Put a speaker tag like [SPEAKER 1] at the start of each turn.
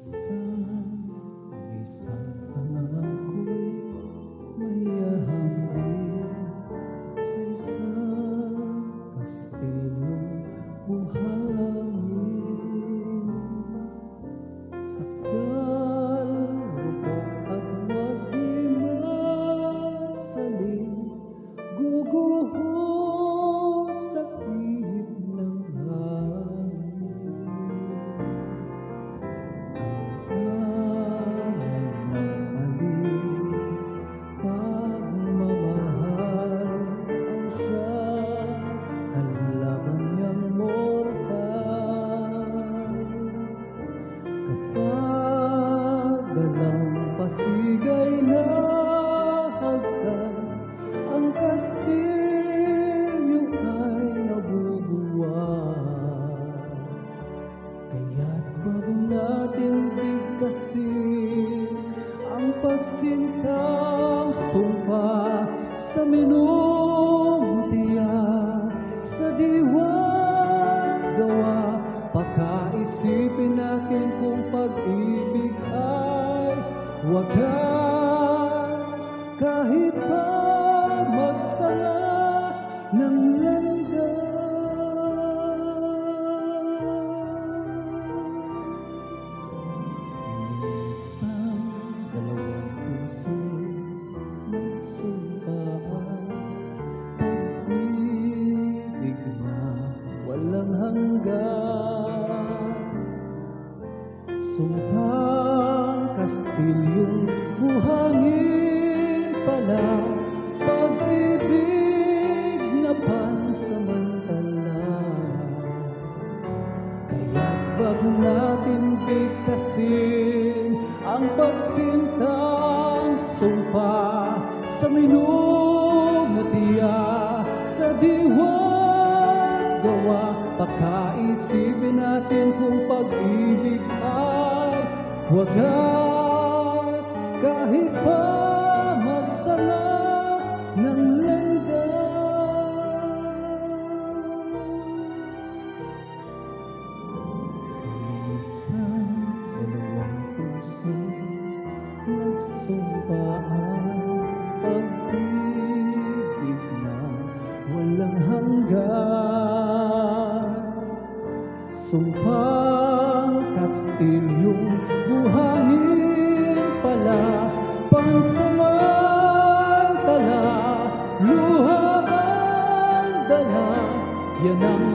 [SPEAKER 1] Isang pangako'y mayahambing sa isang kastilyong buhangin. Sakdal, rupok at wag di masaling, guguho sa ihip ng hangin. Pasigay na hagkan, ang kastilyo ay nabubuwag. Kaya't bago natin bigkasin ang pagsintang sumpa sa minumutiya, sa diwa't gawa, pagkaisipin natin kung pag-ibig ay wagas, kahit pa magsara ng landas. Minsan, dalawang puso nagsumpaan, pag-ibig na walang hanggan. Sumpang kastilyong buhangin pala, pag-ibig na pansamantala. Kaya't bago natin bigkasin ang pagsintang sumpa sa minumutiya, sa diwa't gawa, pagkaisipin natin kung pag-ibig ay wagas, kahit pa magsara ng landas. Minsan, dalawang puso nagsumpaan, pag-ibig na walang hanggan. Sumpang kastilyong buhangin pala, pansamantala, luha ang dala, yan ang